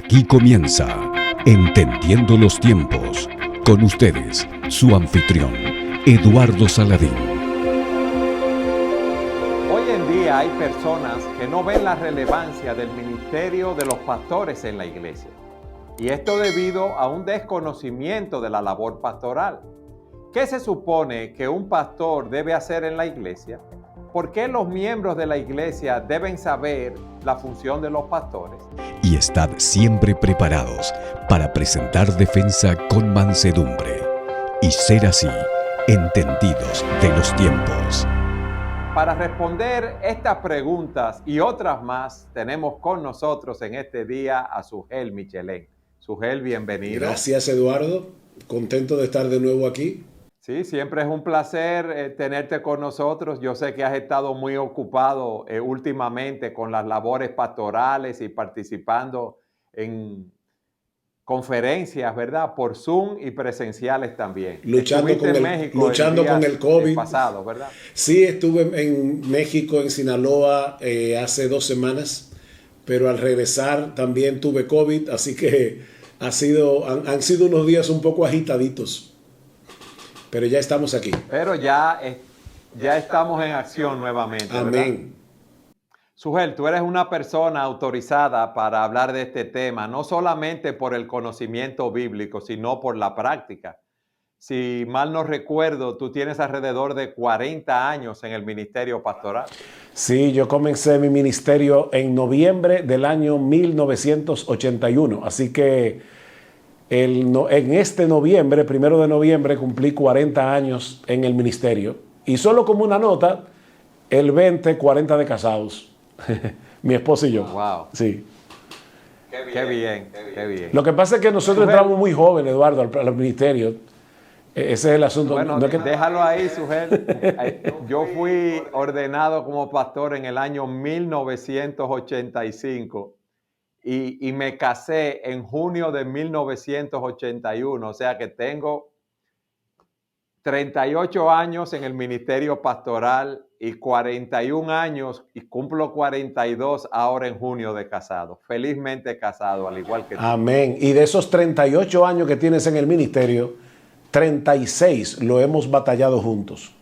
Aquí comienza Entendiendo los Tiempos. Con ustedes, su anfitrión, Eduardo Saladín. Hoy en día hay personas que no ven la relevancia del ministerio de los pastores en la iglesia. Y esto debido a un desconocimiento de la labor pastoral. ¿Qué se supone que un pastor debe hacer en la iglesia? ¿Por qué los miembros de la iglesia deben saber la función de los pastores? Y estad siempre preparados para presentar defensa con mansedumbre y ser así entendidos de los tiempos. Para responder estas preguntas y otras más, tenemos con nosotros en este día a Sugel Michelén. Sugel, bienvenido. Gracias, Eduardo. Contento de estar de nuevo aquí. Sí, siempre es un placer tenerte con nosotros. Yo sé que has estado muy ocupado últimamente con las labores pastorales y participando en conferencias, ¿verdad? Por Zoom y presenciales también. Luchando con el COVID. Pasado, ¿verdad? Sí, estuve en México, en Sinaloa, hace 2 semanas, pero al regresar también tuve COVID, así que han sido unos días un poco agitaditos. Pero ya estamos aquí. Pero ya estamos en acción nuevamente, ¿verdad? Amén. Sugel, tú eres una persona autorizada para hablar de este tema, no solamente por el conocimiento bíblico, sino por la práctica. Si mal no recuerdo, tú tienes alrededor de 40 años en el ministerio pastoral. Sí, yo comencé mi ministerio en noviembre del año 1981, así que en este noviembre, 1 de noviembre, cumplí 40 años en el ministerio. Y solo como una nota, el 40 de casados. Mi esposa y yo. Wow. Sí. Qué bien. Lo que pasa es que nosotros entramos muy jóvenes, Eduardo, al ministerio. Ese es el asunto. Bueno, no es que... déjalo ahí, Sugel. Yo fui ordenado como pastor en el año 1985. Y me casé en junio de 1981, o sea que tengo 38 años en el ministerio pastoral y 41 años y cumplo 42 ahora en junio de casado. Felizmente casado, al igual que tú. Amén. Y de esos 38 años que tienes en el ministerio, 36 lo hemos batallado juntos.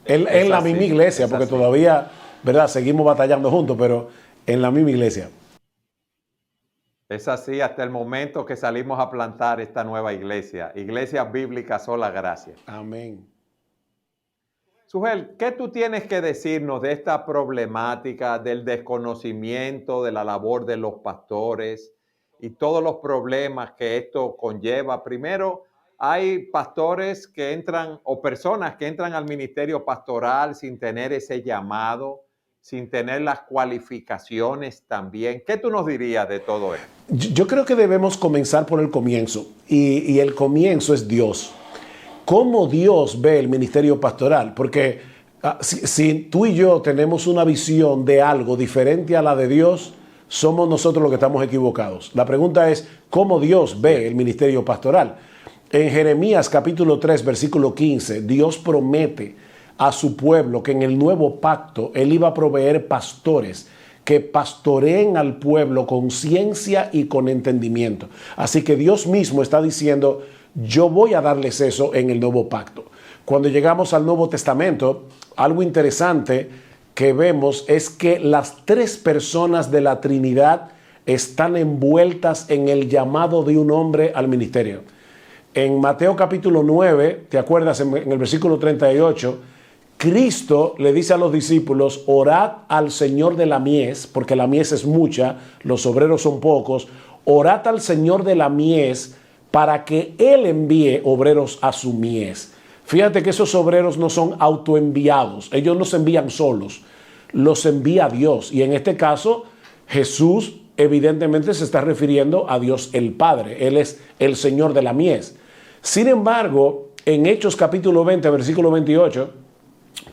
En la misma iglesia, porque todavía, ¿verdad? Seguimos batallando juntos, pero en la misma iglesia. Es así hasta el momento que salimos a plantar esta nueva iglesia, Iglesia Bíblica Sola Gracia. Amén. Sugel, ¿qué tú tienes que decirnos de esta problemática del desconocimiento de la labor de los pastores y todos los problemas que esto conlleva? Primero, hay pastores que entran o personas que entran al ministerio pastoral sin tener ese llamado, sin tener las cualificaciones también. ¿Qué tú nos dirías de todo esto? Yo creo que debemos comenzar por el comienzo, y el comienzo es Dios. ¿Cómo Dios ve el ministerio pastoral? Porque si tú y yo tenemos una visión de algo diferente a la de Dios, somos nosotros los que estamos equivocados. La pregunta es, ¿cómo Dios ve el ministerio pastoral? En Jeremías capítulo 3, versículo 15, Dios promete a su pueblo que en el nuevo pacto Él iba a proveer pastores que pastoreen al pueblo con ciencia y con entendimiento. Así que Dios mismo está diciendo, yo voy a darles eso en el nuevo pacto. Cuando llegamos al Nuevo Testamento, algo interesante que vemos es que las 3 personas de la Trinidad están envueltas en el llamado de un hombre al ministerio. En Mateo capítulo 9, ¿te acuerdas? En el versículo 38, Cristo le dice a los discípulos, orad al Señor de la mies, porque la mies es mucha, los obreros son pocos, orad al Señor de la mies para que Él envíe obreros a su mies. Fíjate que esos obreros no son autoenviados, ellos no se envían solos, los envía Dios. Y en este caso, Jesús evidentemente se está refiriendo a Dios el Padre, Él es el Señor de la mies. Sin embargo, en Hechos capítulo 20, versículo 28,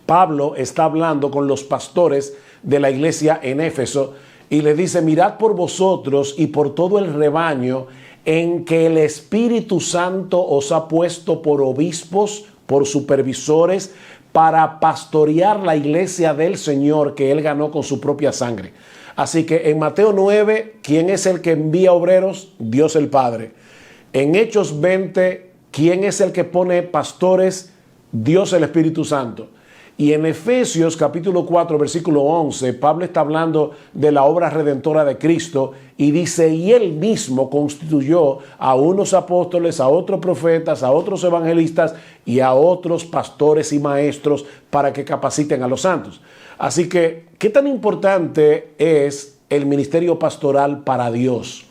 Pablo está hablando con los pastores de la iglesia en Éfeso y le dice, mirad por vosotros y por todo el rebaño en que el Espíritu Santo os ha puesto por obispos, por supervisores, para pastorear la iglesia del Señor que Él ganó con su propia sangre. Así que en Mateo 9, ¿quién es el que envía obreros? Dios el Padre. En Hechos 20, ¿quién es el que pone pastores? Dios el Espíritu Santo. Y en Efesios capítulo 4, versículo 11, Pablo está hablando de la obra redentora de Cristo y dice, y él mismo constituyó a unos apóstoles, a otros profetas, a otros evangelistas y a otros pastores y maestros para que capaciten a los santos. Así que, ¿qué tan importante es el ministerio pastoral para Dios?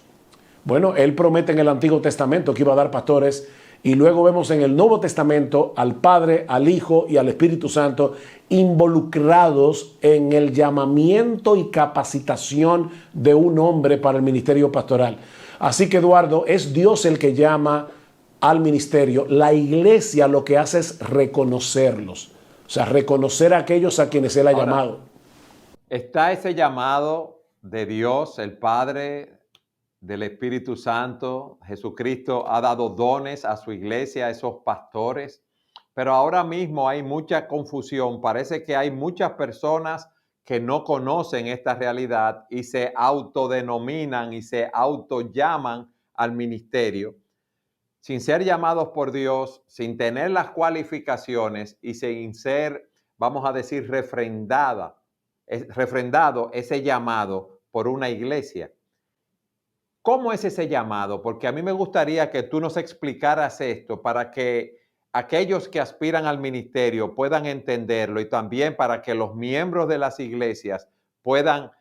Bueno, él promete en el Antiguo Testamento que iba a dar pastores. Y luego vemos en el Nuevo Testamento al Padre, al Hijo y al Espíritu Santo involucrados en el llamamiento y capacitación de un hombre para el ministerio pastoral. Así que, Eduardo, es Dios el que llama al ministerio. La iglesia lo que hace es reconocerlos. O sea, reconocer a aquellos a quienes Él ha llamado. Está ese llamado de Dios, el Padre, del Espíritu Santo. Jesucristo ha dado dones a su iglesia, a esos pastores, pero ahora mismo hay mucha confusión. Parece que hay muchas personas que no conocen esta realidad y se autodenominan y se autollaman al ministerio sin ser llamados por Dios, sin tener las cualificaciones y sin ser, vamos a decir, refrendado ese llamado por una iglesia. ¿Cómo es ese llamado? Porque a mí me gustaría que tú nos explicaras esto para que aquellos que aspiran al ministerio puedan entenderlo y también para que los miembros de las iglesias puedan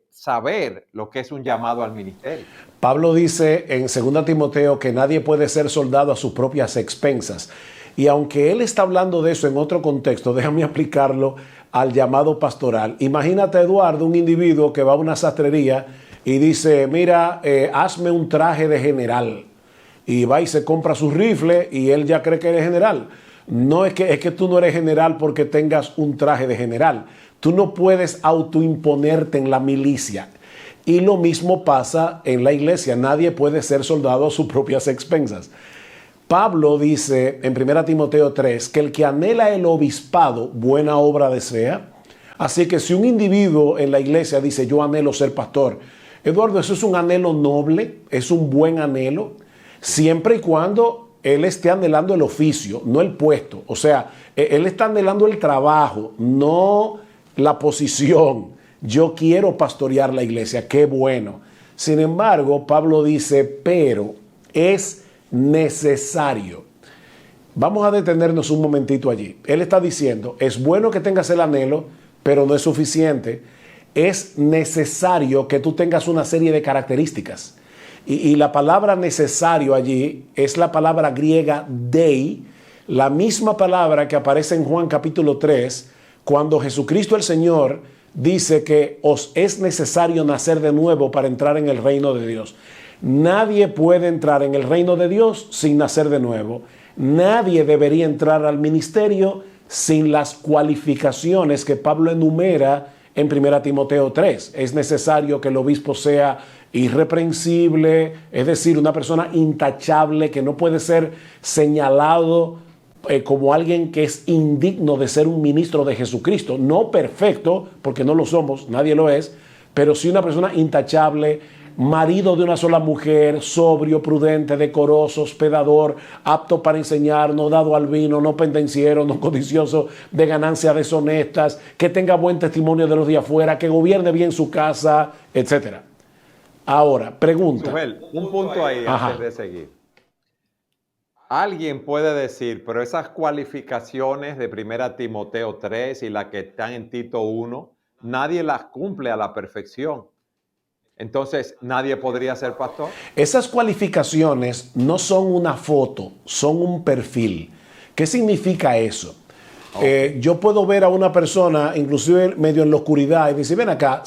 saber lo que es un llamado al ministerio. Pablo dice en 2 Timoteo que nadie puede ser soldado a sus propias expensas. Y aunque él está hablando de eso en otro contexto, déjame aplicarlo al llamado pastoral. Imagínate, Eduardo, un individuo que va a una sastrería y dice, mira, hazme un traje de general. Y va y se compra su rifle y él ya cree que eres general. No es que tú no eres general porque tengas un traje de general. Tú no puedes autoimponerte en la milicia. Y lo mismo pasa en la iglesia. Nadie puede ser soldado a sus propias expensas. Pablo dice en 1 Timoteo 3 que el que anhela el obispado, buena obra desea. Así que si un individuo en la iglesia dice, yo anhelo ser pastor, Eduardo, eso es un anhelo noble, es un buen anhelo, siempre y cuando él esté anhelando el oficio, no el puesto. O sea, él está anhelando el trabajo, no la posición. Yo quiero pastorear la iglesia, qué bueno. Sin embargo, Pablo dice, pero es necesario. Vamos a detenernos un momentito allí. Él está diciendo, es bueno que tengas el anhelo, pero no es suficiente. Es necesario que tú tengas una serie de características. Y la palabra necesario allí es la palabra griega dei, la misma palabra que aparece en Juan capítulo 3, cuando Jesucristo el Señor dice que os es necesario nacer de nuevo para entrar en el reino de Dios. Nadie puede entrar en el reino de Dios sin nacer de nuevo. Nadie debería entrar al ministerio sin las cualificaciones que Pablo enumera en 1 Timoteo 3. Es necesario que el obispo sea irreprensible, es decir, una persona intachable que no puede ser señalado como alguien que es indigno de ser un ministro de Jesucristo. No perfecto, porque no lo somos, nadie lo es, pero sí una persona intachable, marido de una sola mujer, sobrio, prudente, decoroso, hospedador, apto para enseñar, no dado al vino, no pendenciero, no codicioso de ganancias deshonestas, que tenga buen testimonio de los de afuera, que gobierne bien su casa, etc. Ahora, pregunta. Suhel, un punto ahí antes de seguir. Alguien puede decir, pero esas cualificaciones de 1 Timoteo 3 y las que están en Tito 1, nadie las cumple a la perfección. Entonces, ¿nadie podría ser pastor? Esas cualificaciones no son una foto, son un perfil. ¿Qué significa eso? Okay. Yo puedo ver a una persona, inclusive medio en la oscuridad, y decir, ven acá,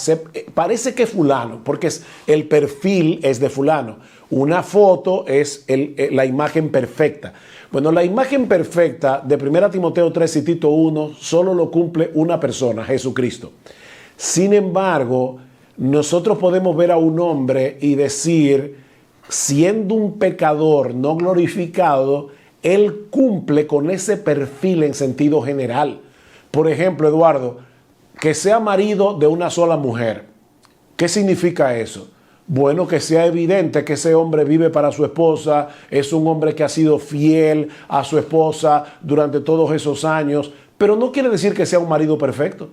parece que es fulano, porque el perfil es de fulano. Una foto es la imagen perfecta. Bueno, la imagen perfecta de 1 Timoteo 3 y Tito 1 solo lo cumple una persona, Jesucristo. Sin embargo, nosotros podemos ver a un hombre y decir, siendo un pecador no glorificado, él cumple con ese perfil en sentido general. Por ejemplo, Eduardo, que sea marido de una sola mujer. ¿Qué significa eso? Bueno, que sea evidente que ese hombre vive para su esposa, es un hombre que ha sido fiel a su esposa durante todos esos años, pero no quiere decir que sea un marido perfecto,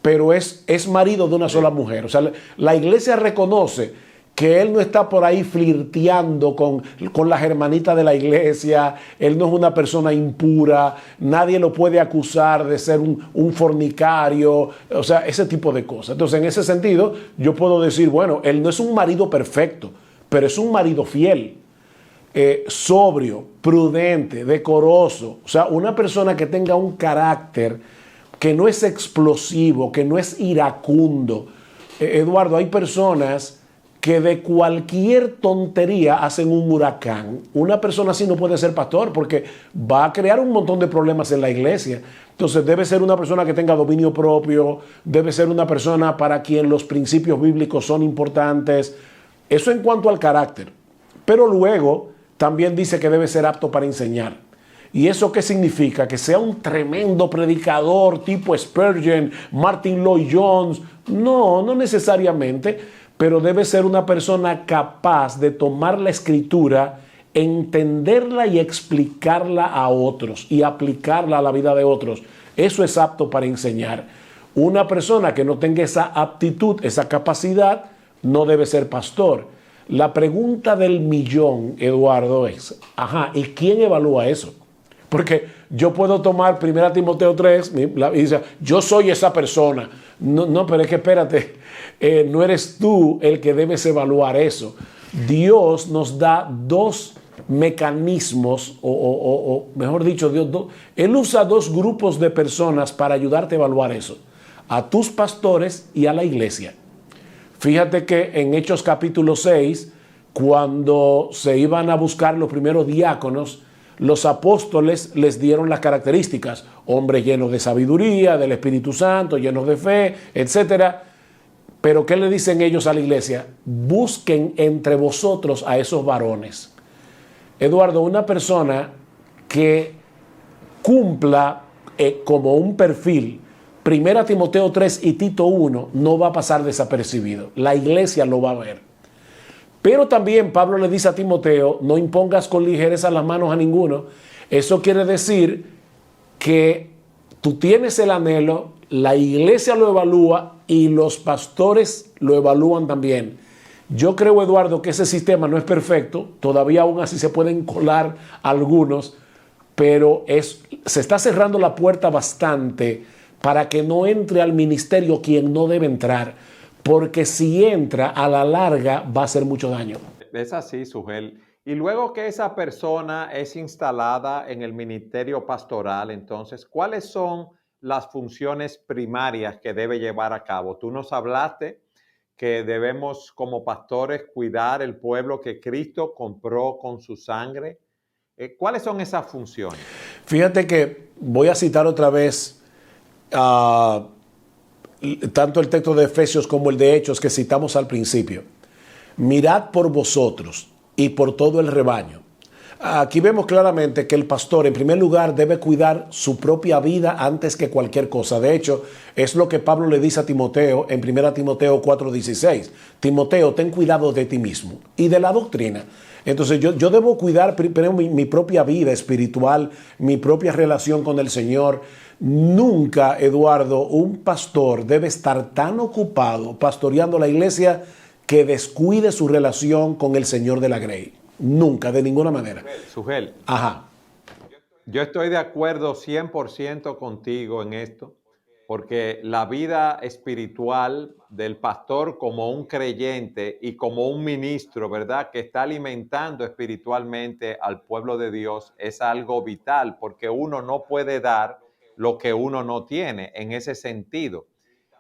pero es marido de una sola mujer. O sea, la iglesia reconoce que él no está por ahí flirteando con las hermanitas de la iglesia, él no es una persona impura, nadie lo puede acusar de ser un fornicario, o sea, ese tipo de cosas. Entonces, en ese sentido, yo puedo decir, bueno, él no es un marido perfecto, pero es un marido fiel, sobrio, prudente, decoroso, o sea, una persona que tenga un carácter que no es explosivo, que no es iracundo. Eduardo, hay personas que de cualquier tontería hacen un huracán. Una persona así no puede ser pastor porque va a crear un montón de problemas en la iglesia. Entonces debe ser una persona que tenga dominio propio, debe ser una persona para quien los principios bíblicos son importantes. Eso en cuanto al carácter. Pero luego también dice que debe ser apto para enseñar. ¿Y eso qué significa? Que sea un tremendo predicador tipo Spurgeon, Martin Lloyd-Jones. No, no necesariamente, pero debe ser una persona capaz de tomar la escritura, entenderla y explicarla a otros y aplicarla a la vida de otros. Eso es apto para enseñar. Una persona que no tenga esa aptitud, esa capacidad, no debe ser pastor. La pregunta del millón, Eduardo, es, ¿y quién evalúa eso? Porque yo puedo tomar 1 Timoteo 3 y decir, yo soy esa persona. No, pero es que espérate, no eres tú el que debes evaluar eso. Dios nos da dos mecanismos, o mejor dicho, Él usa dos grupos de personas para ayudarte a evaluar eso. A tus pastores y a la iglesia. Fíjate que en Hechos capítulo 6, cuando se iban a buscar los primeros diáconos, los apóstoles les dieron las características: hombres llenos de sabiduría, del Espíritu Santo, llenos de fe, etc. Pero ¿qué le dicen ellos a la iglesia? Busquen entre vosotros a esos varones. Eduardo, una persona que cumpla como un perfil 1 Timoteo 3 y Tito 1 no va a pasar desapercibido. La iglesia lo va a ver. Pero también Pablo le dice a Timoteo, no impongas con ligereza las manos a ninguno. Eso quiere decir que tú tienes el anhelo, la iglesia lo evalúa y los pastores lo evalúan también. Yo creo, Eduardo, que ese sistema no es perfecto, todavía aún así se pueden colar algunos, pero se está cerrando la puerta bastante para que no entre al ministerio quien no debe entrar, porque si entra, a la larga va a hacer mucho daño. Es así, Sugel. Y luego que esa persona es instalada en el ministerio pastoral, entonces, ¿cuáles son las funciones primarias que debe llevar a cabo? Tú nos hablaste que debemos como pastores cuidar el pueblo que Cristo compró con su sangre. ¿Cuáles son esas funciones? Fíjate que voy a citar otra vez tanto el texto de Efesios como el de Hechos que citamos al principio. Mirad por vosotros y por todo el rebaño. Aquí vemos claramente que el pastor, en primer lugar, debe cuidar su propia vida antes que cualquier cosa. De hecho, es lo que Pablo le dice a Timoteo en 1 Timoteo 4:16. Timoteo, ten cuidado de ti mismo y de la doctrina. Entonces yo debo cuidar primero mi propia vida espiritual, mi propia relación con el Señor. Nunca, Eduardo, un pastor debe estar tan ocupado pastoreando la iglesia que descuide su relación con el Señor de la Grey. Nunca, de ninguna manera. Sugel. Yo estoy de acuerdo 100% contigo en esto, porque la vida espiritual del pastor como un creyente y como un ministro, ¿verdad?, que está alimentando espiritualmente al pueblo de Dios es algo vital, porque uno no puede dar lo que uno no tiene en ese sentido.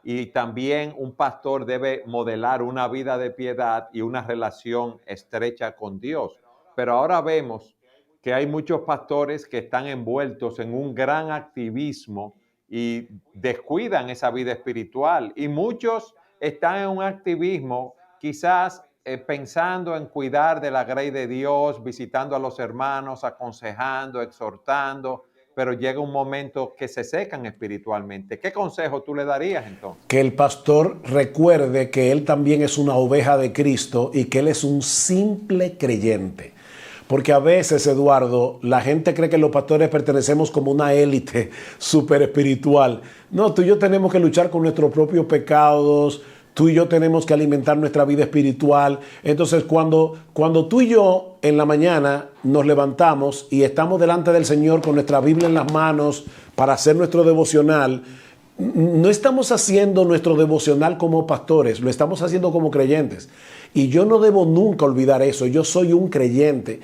Y también un pastor debe modelar una vida de piedad y una relación estrecha con Dios. Pero ahora vemos que hay muchos pastores que están envueltos en un gran activismo y descuidan esa vida espiritual. Y muchos están en un activismo quizás pensando en cuidar de la grey de Dios, visitando a los hermanos, aconsejando, exhortando, pero llega un momento que se secan espiritualmente. ¿Qué consejo tú le darías entonces? Que el pastor recuerde que él también es una oveja de Cristo y que él es un simple creyente. Porque a veces, Eduardo, la gente cree que los pastores pertenecemos como una élite súper espiritual. No, tú y yo tenemos que luchar con nuestros propios pecados. Tú y yo tenemos que alimentar nuestra vida espiritual. Entonces, cuando tú y yo en la mañana nos levantamos y estamos delante del Señor con nuestra Biblia en las manos para hacer nuestro devocional, no estamos haciendo nuestro devocional como pastores, lo estamos haciendo como creyentes. Y yo no debo nunca olvidar eso. Yo soy un creyente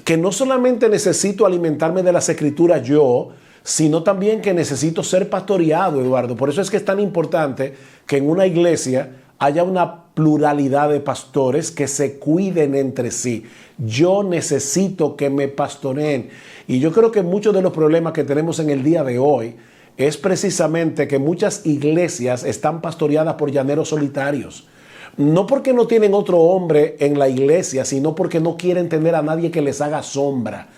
que no solamente necesito alimentarme de las Escrituras yo, sino también que necesito ser pastoreado, Eduardo. Por eso es que es tan importante que en una iglesia haya una pluralidad de pastores que se cuiden entre sí. Yo necesito que me pastoreen. Y yo creo que muchos de los problemas que tenemos en el día de hoy es precisamente que muchas iglesias están pastoreadas por llaneros solitarios. No porque no tienen otro hombre en la iglesia, sino porque no quieren tener a nadie que les haga sombra.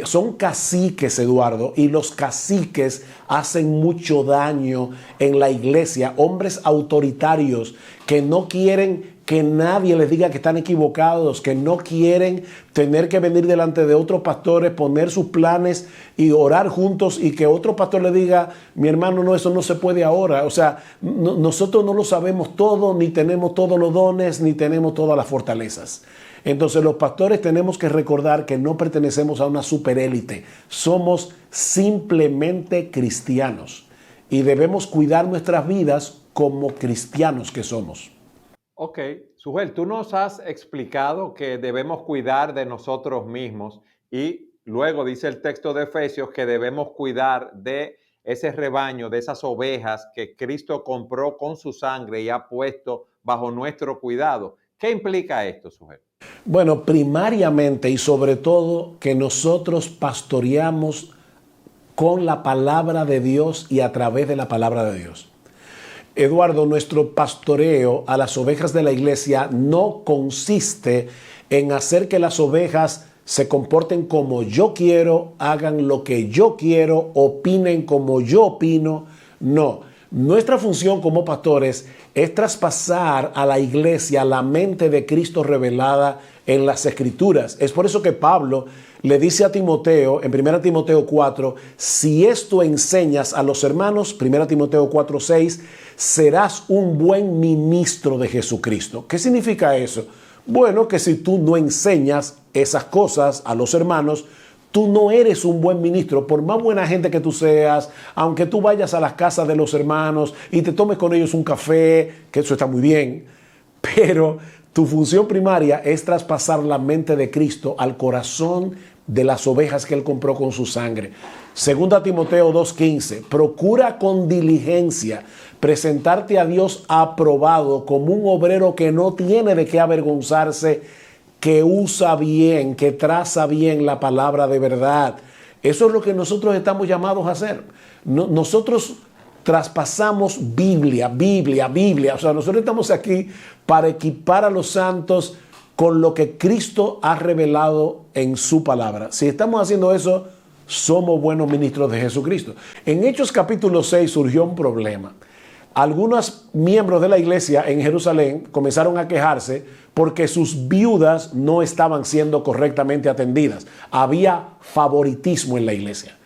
Son caciques, Eduardo, y los caciques hacen mucho daño en la iglesia. Hombres autoritarios que no quieren que nadie les diga que están equivocados, que no quieren tener que venir delante de otros pastores, poner sus planes y orar juntos y que otro pastor le diga, mi hermano, no, eso no se puede ahora. O sea, nosotros no lo sabemos todo, ni tenemos todos los dones, ni tenemos todas las fortalezas. Entonces los pastores tenemos que recordar que no pertenecemos a una superélite, somos simplemente cristianos y debemos cuidar nuestras vidas como cristianos que somos. Ok, Sujel, tú nos has explicado que debemos cuidar de nosotros mismos y luego dice el texto de Efesios que debemos cuidar de ese rebaño, de esas ovejas que Cristo compró con su sangre y ha puesto bajo nuestro cuidado. ¿Qué implica esto, Sujel? Bueno, primariamente y sobre todo que nosotros pastoreamos con la palabra de Dios y a través de la palabra de Dios. Eduardo, nuestro pastoreo a las ovejas de la iglesia no consiste en hacer que las ovejas se comporten como yo quiero, hagan lo que yo quiero, opinen como yo opino. No, nuestra función como pastores es traspasar a la iglesia la mente de Cristo revelada en las Escrituras. Es por eso que Pablo le dice a Timoteo, en 1 Timoteo 4, si esto enseñas a los hermanos, 1 Timoteo 4, 6, serás un buen ministro de Jesucristo. ¿Qué significa eso? Bueno, que si tú no enseñas esas cosas a los hermanos, tú no eres un buen ministro. Por más buena gente que tú seas, aunque tú vayas a las casas de los hermanos y te tomes con ellos un café, que eso está muy bien, pero tu función primaria es traspasar la mente de Cristo al corazón de las ovejas que Él compró con su sangre. Segunda Timoteo 2:15, procura con diligencia presentarte a Dios aprobado como un obrero que no tiene de qué avergonzarse, que usa bien, que traza bien la palabra de verdad. Eso es lo que nosotros estamos llamados a hacer. Nosotros traspasamos Biblia. O sea, nosotros estamos aquí para equipar a los santos con lo que Cristo ha revelado en su palabra. Si estamos haciendo eso, somos buenos ministros de Jesucristo. En Hechos capítulo 6 surgió un problema. Algunos miembros de la iglesia en Jerusalén comenzaron a quejarse porque sus viudas no estaban siendo correctamente atendidas. Había favoritismo en la iglesia.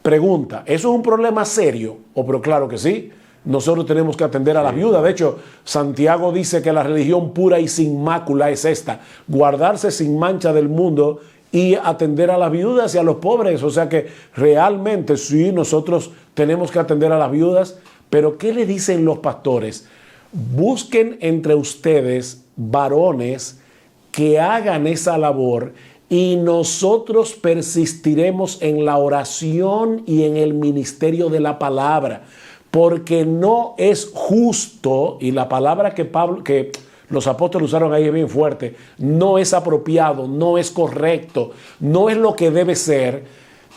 Pregunta, ¿eso es un problema serio? Pero claro que sí. Nosotros tenemos que atender a las viudas. De hecho, Santiago dice que la religión pura y sin mácula es esta: guardarse sin mancha del mundo y atender a las viudas y a los pobres. O sea que realmente sí, nosotros tenemos que atender a las viudas. Pero ¿qué le dicen los pastores? Busquen entre ustedes varones que hagan esa labor y nosotros persistiremos en la oración y en el ministerio de la palabra. Porque no es justo, y la palabra que los apóstoles usaron ahí es bien fuerte, no es apropiado, no es correcto, no es lo que debe ser,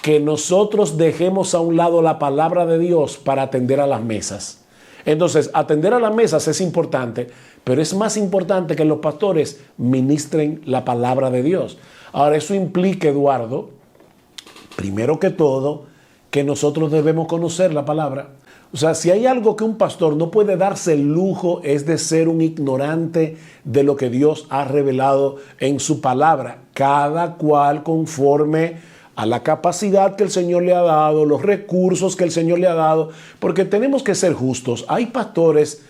que nosotros dejemos a un lado la palabra de Dios para atender a las mesas. Entonces, atender a las mesas es importante, pero es más importante que los pastores ministren la palabra de Dios. Ahora, eso implica, Eduardo, Primero que todo, que nosotros debemos conocer la palabra. O sea, si hay algo que un pastor no puede darse el lujo es de ser un ignorante de lo que Dios ha revelado en su palabra. Cada cual conforme a la capacidad que el Señor le ha dado, los recursos que el Señor le ha dado, porque tenemos que ser justos. Hay pastores,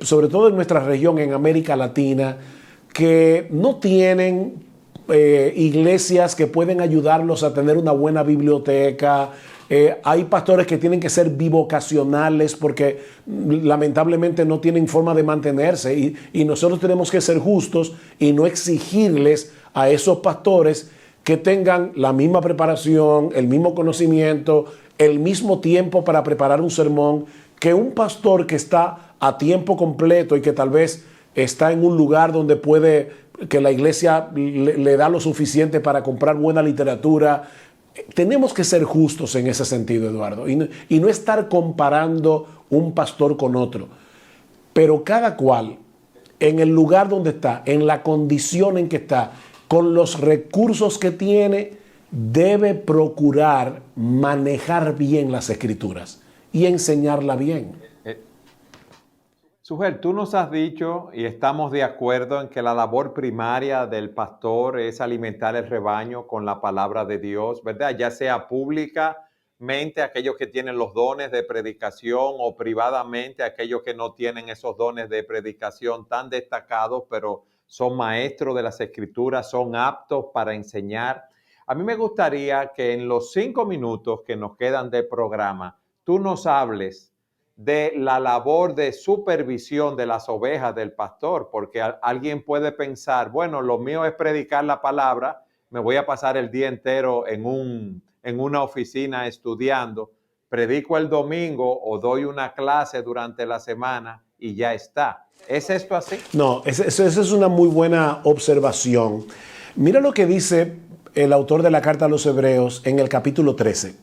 sobre todo en nuestra región, en América Latina, que no tienen iglesias que pueden ayudarlos a tener una buena biblioteca. Hay pastores que tienen que ser bivocacionales porque lamentablemente no tienen forma de mantenerse y nosotros tenemos que ser justos y no exigirles a esos pastores que tengan la misma preparación, el mismo conocimiento, el mismo tiempo para preparar un sermón que un pastor que está a tiempo completo y que tal vez está en un lugar donde que la iglesia le da lo suficiente para comprar buena literatura. Tenemos que ser justos en ese sentido, Eduardo, y no estar comparando un pastor con otro. Pero cada cual, en el lugar donde está, en la condición en que está, con los recursos que tiene, debe procurar manejar bien las Escrituras y enseñarla bien. Sugel, tú nos has dicho y estamos de acuerdo en que la labor primaria del pastor es alimentar el rebaño con la palabra de Dios, ¿verdad? Ya sea públicamente aquellos que tienen los dones de predicación o privadamente aquellos que no tienen esos dones de predicación tan destacados, pero son maestros de las Escrituras, son aptos para enseñar. A mí me gustaría que en los 5 minutos que nos quedan de programa, tú nos hables de la labor de supervisión de las ovejas del pastor, porque alguien puede pensar, bueno, lo mío es predicar la palabra, me voy a pasar el día entero en una oficina estudiando, predico el domingo o doy una clase durante la semana y ya está. ¿Es esto así? No, esa es una muy buena observación. Mira lo que dice el autor de la carta a los Hebreos en el capítulo 13.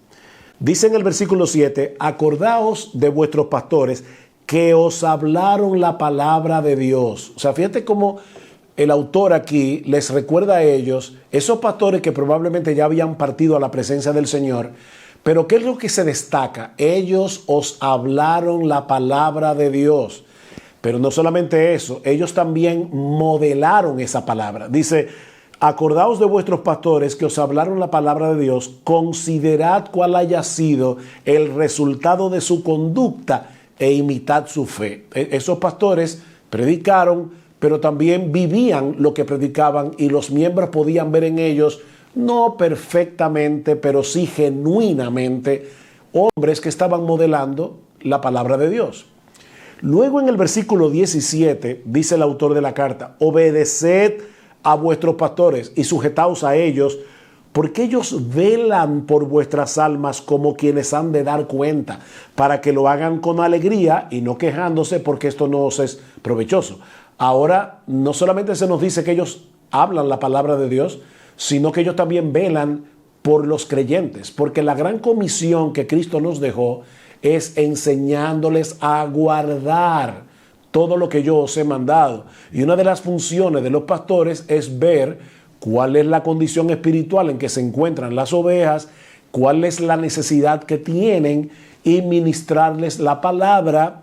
Dice en el versículo 7, acordaos de vuestros pastores que os hablaron la palabra de Dios. O sea, fíjate cómo el autor aquí les recuerda a ellos, esos pastores que probablemente ya habían partido a la presencia del Señor, pero ¿qué es lo que se destaca? Ellos os hablaron la palabra de Dios. Pero no solamente eso, ellos también modelaron esa palabra. Dice, acordaos de vuestros pastores que os hablaron la palabra de Dios, considerad cuál haya sido el resultado de su conducta e imitad su fe. Esos pastores predicaron, pero también vivían lo que predicaban y los miembros podían ver en ellos, no perfectamente, pero sí genuinamente, hombres que estaban modelando la palabra de Dios. Luego en el versículo 17 dice el autor de la carta, obedeced a vuestros pastores y sujetaos a ellos, porque ellos velan por vuestras almas como quienes han de dar cuenta, para que lo hagan con alegría y no quejándose, porque esto no os es provechoso. Ahora, no solamente se nos dice que ellos hablan la palabra de Dios, sino que ellos también velan por los creyentes, porque la gran comisión que Cristo nos dejó es enseñándoles a guardar todo lo que yo os he mandado. Y una de las funciones de los pastores es ver cuál es la condición espiritual en que se encuentran las ovejas, cuál es la necesidad que tienen y ministrarles la palabra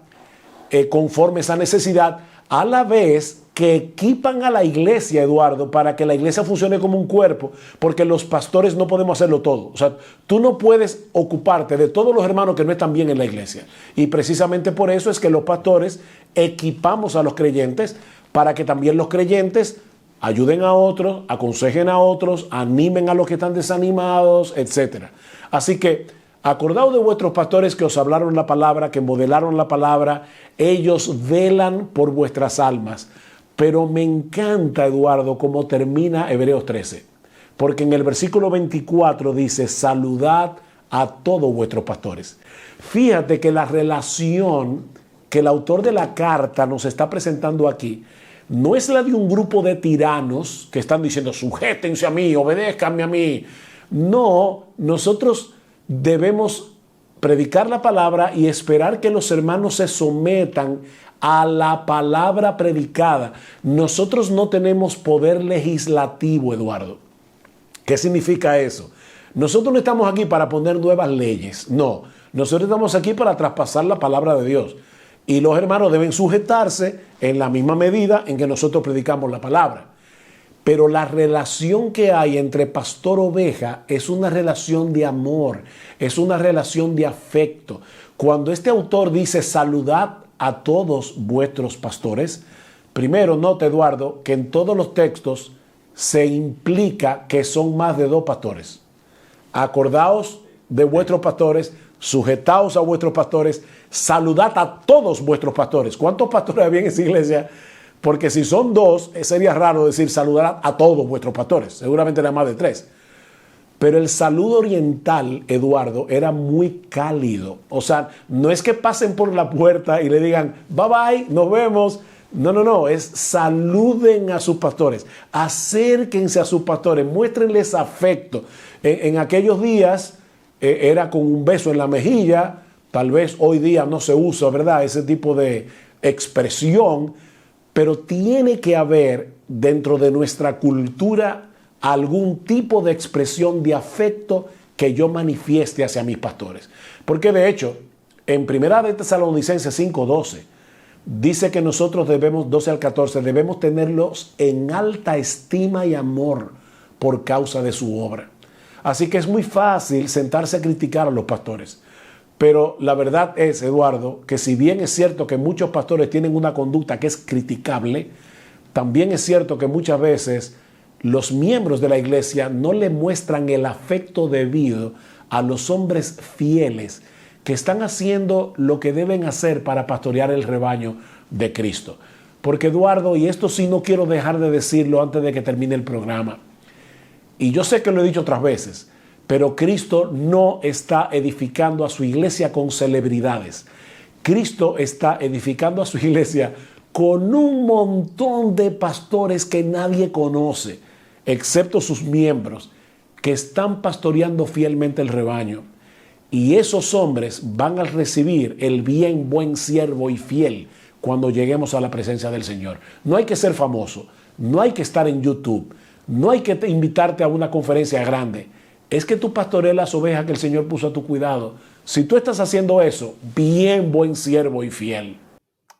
conforme a esa necesidad, a la vez que equipan a la iglesia, Eduardo, para que la iglesia funcione como un cuerpo, porque los pastores no podemos hacerlo todo. O sea, tú no puedes ocuparte de todos los hermanos que no están bien en la iglesia. Y precisamente por eso es que los pastores equipamos a los creyentes para que también los creyentes ayuden a otros, aconsejen a otros, animen a los que están desanimados, etc. Así que acordaos de vuestros pastores que os hablaron la palabra, que modelaron la palabra, ellos velan por vuestras almas. Pero me encanta, Eduardo, cómo termina Hebreos 13, porque en el versículo 24 dice, saludad a todos vuestros pastores. Fíjate que la relación que el autor de la carta nos está presentando aquí no es la de un grupo de tiranos que están diciendo, sujétense a mí, obedézcanme a mí. No, nosotros debemos predicar la palabra y esperar que los hermanos se sometan a la palabra predicada. Nosotros no tenemos poder legislativo, Eduardo. ¿Qué significa eso? Nosotros no estamos aquí para poner nuevas leyes, no. Nosotros estamos aquí para traspasar la palabra de Dios. Y los hermanos deben sujetarse en la misma medida en que nosotros predicamos la palabra. Pero la relación que hay entre pastor-oveja es una relación de amor, es una relación de afecto. Cuando este autor dice saludad a todos vuestros pastores, primero note, Eduardo, que en todos los textos se implica que son más de 2 pastores. Acordaos de vuestros pastores, sujetaos a vuestros pastores, saludad a todos vuestros pastores. ¿Cuántos pastores había en esa iglesia? Porque si son 2, sería raro decir saludar a todos vuestros pastores. Seguramente eran más de 3. Pero el saludo oriental, Eduardo, era muy cálido. O sea, no es que pasen por la puerta y le digan, bye bye, nos vemos. No, es saluden a sus pastores, acérquense a sus pastores, muéstrenles afecto. En aquellos días era con un beso en la mejilla, tal vez hoy día no se usa, ¿verdad? Ese tipo de expresión, pero tiene que haber dentro de nuestra cultura algún tipo de expresión de afecto que yo manifieste hacia mis pastores. Porque de hecho, en 1 de Tesalonicenses 5:12, dice que nosotros debemos, 12 al 14, debemos tenerlos en alta estima y amor por causa de su obra. Así que es muy fácil sentarse a criticar a los pastores. Pero la verdad es, Eduardo, que si bien es cierto que muchos pastores tienen una conducta que es criticable, también es cierto que muchas veces los miembros de la iglesia no le muestran el afecto debido a los hombres fieles que están haciendo lo que deben hacer para pastorear el rebaño de Cristo. Porque, Eduardo, y esto sí no quiero dejar de decirlo antes de que termine el programa, y yo sé que lo he dicho otras veces, pero Cristo no está edificando a su iglesia con celebridades. Cristo está edificando a su iglesia con un montón de pastores que nadie conoce, excepto sus miembros, que están pastoreando fielmente el rebaño. Y esos hombres van a recibir el bien, buen siervo y fiel cuando lleguemos a la presencia del Señor. No hay que ser famoso, no hay que estar en YouTube, no hay que invitarte a una conferencia grande. Es que tú pastorees las ovejas que el Señor puso a tu cuidado. Si tú estás haciendo eso, bien, buen siervo y fiel.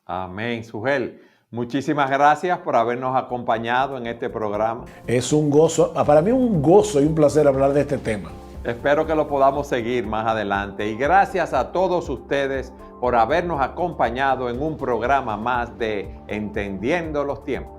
Amén, Sugel. Muchísimas gracias por habernos acompañado en este programa. Es un gozo, para mí un gozo y un placer hablar de este tema. Espero que lo podamos seguir más adelante. Y gracias a todos ustedes por habernos acompañado en un programa más de Entendiendo los Tiempos.